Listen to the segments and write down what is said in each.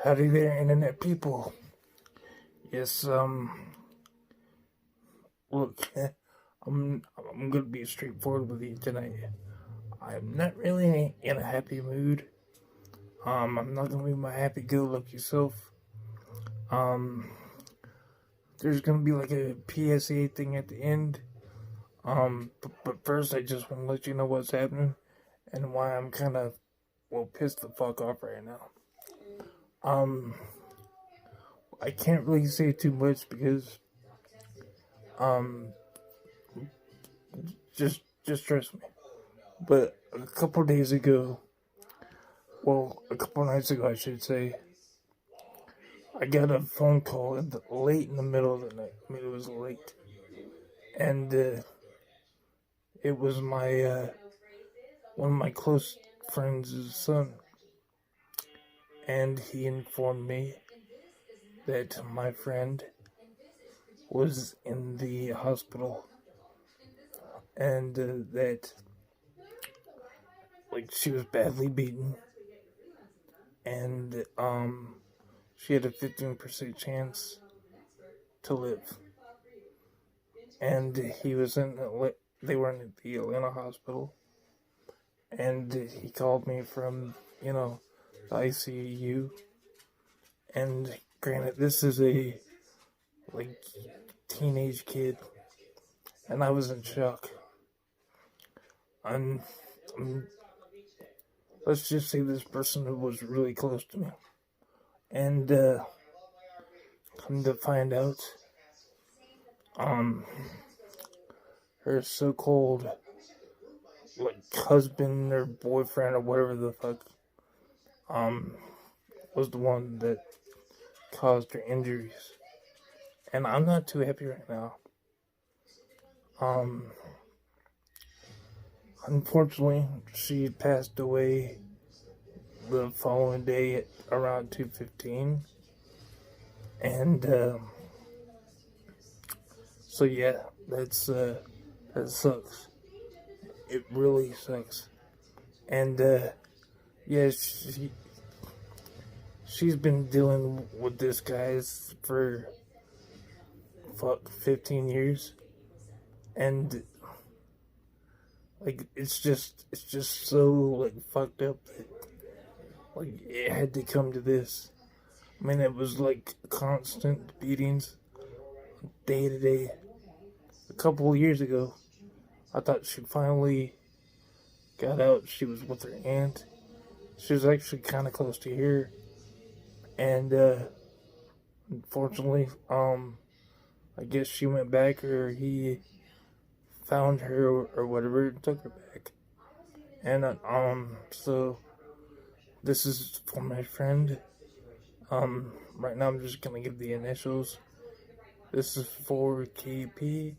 Howdy there, internet people. Yes, look, I'm gonna be straightforward with you tonight. I'm not really in a happy mood. I'm not gonna be my happy-go-lucky self. Um, there's gonna be like a PSA thing at the end. But first, I just want to let you know what's happening and why I'm kind of pissed the fuck off right now. Um, I can't really say too much because um just trust me. But a couple days ago, a couple nights ago, I should say, I got a phone call late in the middle of the night. I mean, it was late, and it was my one of my close friends' son, and he informed me that my friend was in the hospital, and that she was badly beaten, and she had a 15% chance to live. And they were in the Atlanta hospital, and he called me from, the ICU. And granted, this is a teenage kid, and I was in shock. And let's just say this person was really close to me, and come to find out, her so-called husband or boyfriend or whatever the fuck was the one that caused her injuries, and I'm not too happy right now. Unfortunately, she passed away the following day at around 2:15, and so yeah, that sucks. It really sucks. And yeah, she's been dealing with this guy for 15 years, and it's just so fucked up that it had to come to this. I mean, it was constant beatings, day to day. A couple of years ago, I thought she finally got out. She was with her aunt. She was actually kind of close to here, and unfortunately, I guess she went back, or he found her or whatever and took her back. And so this is for my friend. Right now I'm just gonna give the initials. This is for KP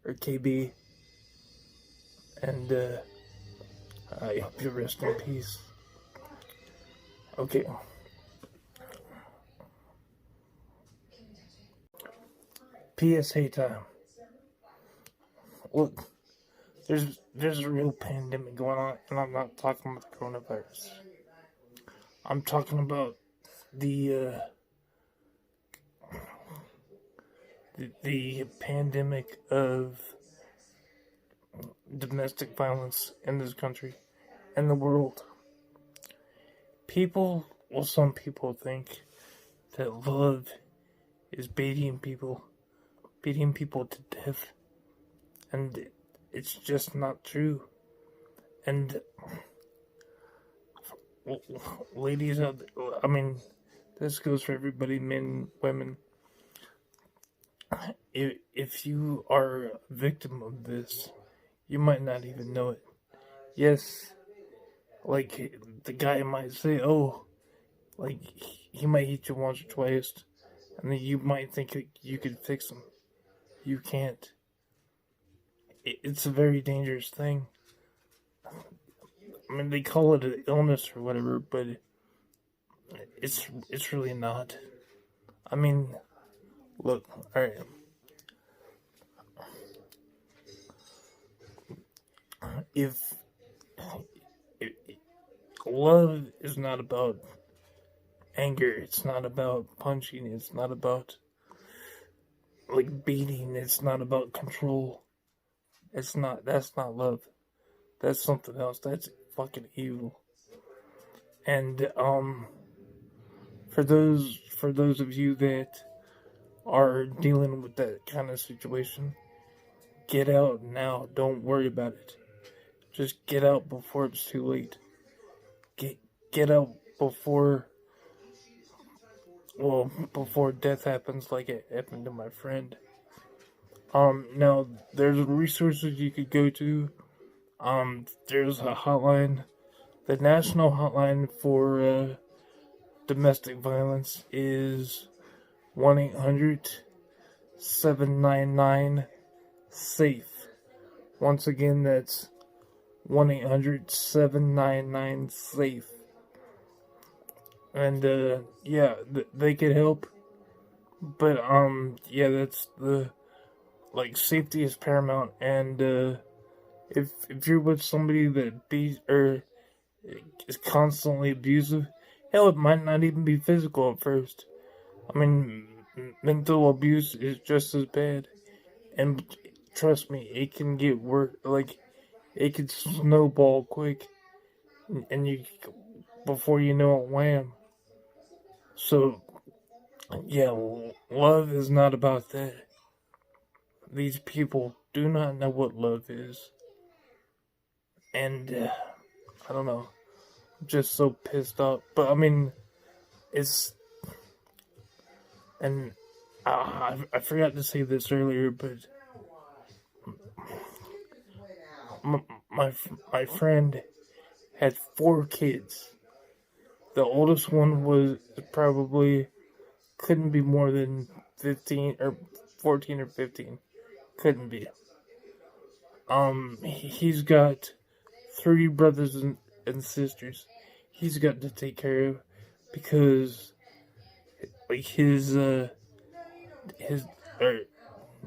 or KB, and I hope you rest in peace. Okay. PSA time. Look, there's a real pandemic going on, and I'm not talking about coronavirus. I'm talking about the pandemic of domestic violence in this country and the world. Some people think that love is beating people to death, and it's just not true. And ladies out there, I mean, this goes for everybody, men, women. If you are a victim of this, you might not even know it. Yes, the guy might say, oh, he might hit you once or twice, and then you might think you could fix him. You can't. It's a very dangerous thing. I mean, they call it an illness or whatever, but it's really not. I mean, look, alright. If love is not about anger. It's not about punching. It's not about like beating. It's not about control. That's not love. That's something else. That's fucking evil. And for those of you that are dealing with that kind of situation, get out now. Don't worry about it. Just get out before it's too late. Get out before before death happens, like it happened to my friend. Now there's resources you could go to. There's a hotline. The national hotline for domestic violence is 1-800-799-SAFE. Once again, that's 1-800-799-SAFE. And yeah, they could help. But yeah, that's the safety is paramount. And if you're with somebody that beats or is constantly abusive, hell, it might not even be physical at first. I mean, mental abuse is just as bad, and trust me, it can get worse. Like, it can snowball quick, and you before you know it, wham. So, yeah, love is not about that. These people do not know what love is, and I don't know, I'm just so pissed off. But I mean, it's and I forgot to say this earlier, but my friend had 4 kids. The oldest one was probably couldn't be more than 15 or 14 or 15. Couldn't be. He's got 3 brothers and sisters. He's got to take care of because like his or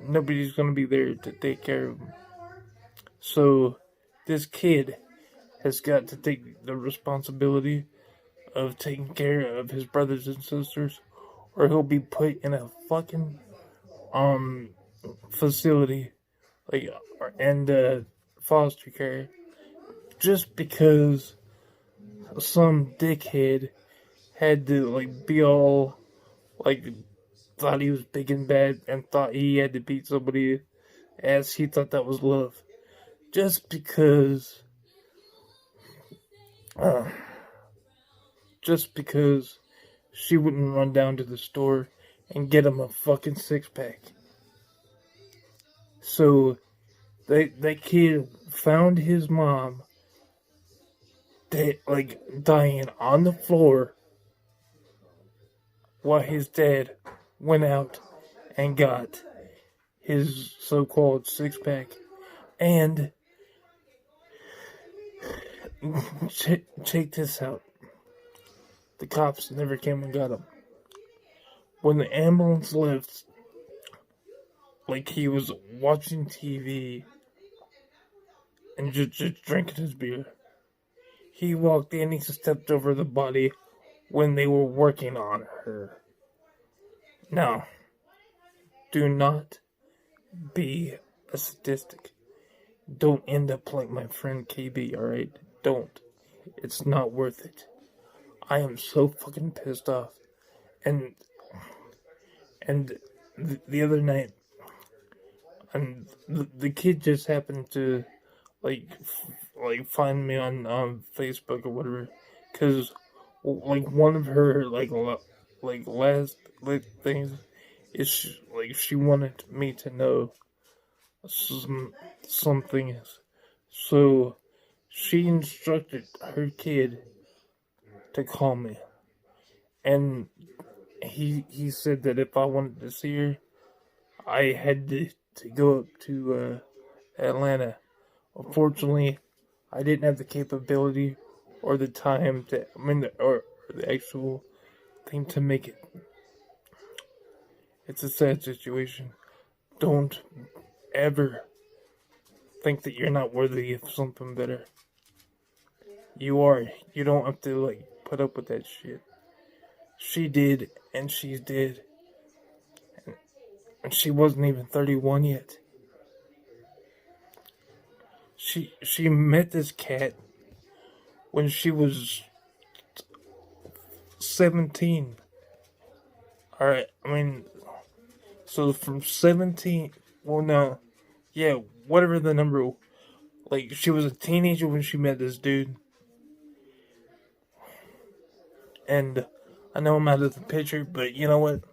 nobody's gonna be there to take care of him. So this kid has got to take the responsibility of taking care of his brothers and sisters, or he'll be put in a fucking facility, and foster care, just because some dickhead had to be all thought he was big and bad and thought he had to beat somebody ass. He thought that was love, just because. Just because she wouldn't run down to the store and get him a fucking 6-pack. So that kid found his mom dying on the floor while his dad went out and got his so-called 6-pack. And check this out. The cops never came and got him. When the ambulance left, he was watching TV and just drinking his beer. He walked in, he stepped over the body when they were working on her. Now, do not be a sadistic. Don't end up like my friend KB, alright? Don't. It's not worth it. I am so fucking pissed off. And the other night, and the kid just happened to find me on Facebook or whatever, because one of her last things is she wanted me to know some things. So she instructed her kid to call me, and he said that if I wanted to see her, I had to go up to Atlanta. Unfortunately, I didn't have the capability or the time or the actual thing to make it. It's a sad situation. Don't ever think that you're not worthy of something better. You are. You don't have to put up with that shit. She did, and she's dead. And she wasn't even 31 yet. She met this cat when she was 17. Alright, I mean, so from 17, well, no, yeah, whatever the number, like, she was a teenager when she met this dude. And I know I'm out of the picture, but you know what?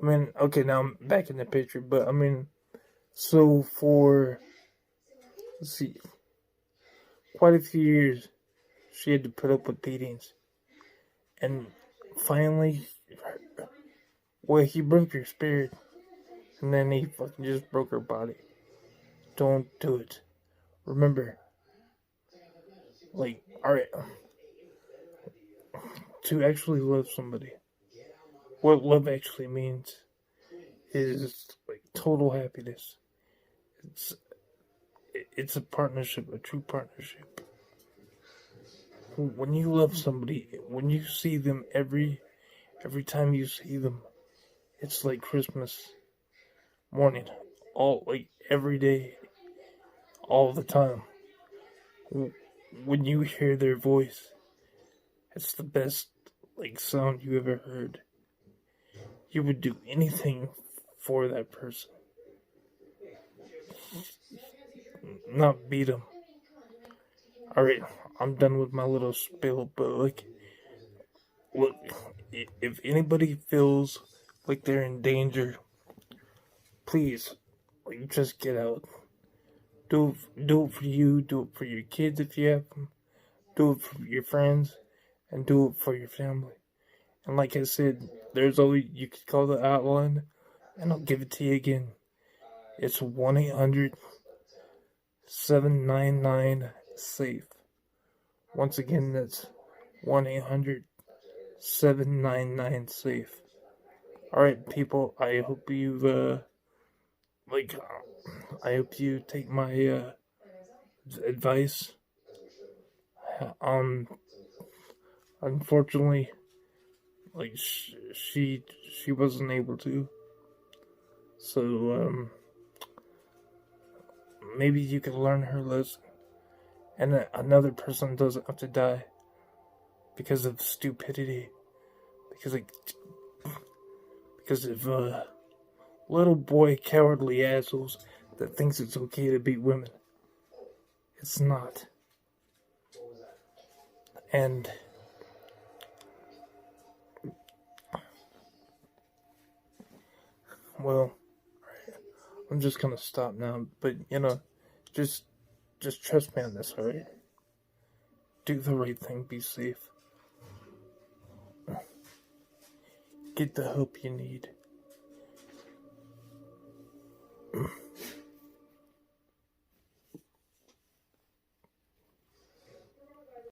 I mean, okay, now I'm back in the picture, but I mean, so for, let's see, quite a few years, she had to put up with beatings. And finally, well, he broke her spirit, and then he fucking just broke her body. Don't do it. Remember, like, alright, to actually love somebody, what love actually means is, like, total happiness. It's a partnership, a true partnership. When you love somebody, when you see them every time you see them, it's like Christmas morning, all, like, every day, all the time. When you hear their voice, it's the best, like, sound you ever heard. You would do anything for that person. Not beat them. Alright, I'm done with my little spill, but, like, look, if anybody feels like they're in danger, please, like, just get out. Do it for you, do it for your kids if you have them, do it for your friends, and do it for your family. And like I said, there's always, you could call the hotline, and I'll give it to you again. It's 1-800-799-SAFE. Once again, that's 1-800-799-SAFE. Alright, people, I hope you, I hope you take my, advice. Unfortunately, like, she wasn't able to. So, maybe you can learn her lesson. And another person doesn't have to die because of stupidity. Because of little boy cowardly assholes that thinks it's okay to beat women. It's not. And well, I'm just gonna stop now. But you know, just trust me on this, alright? Do the right thing. Be safe. Get the help you need.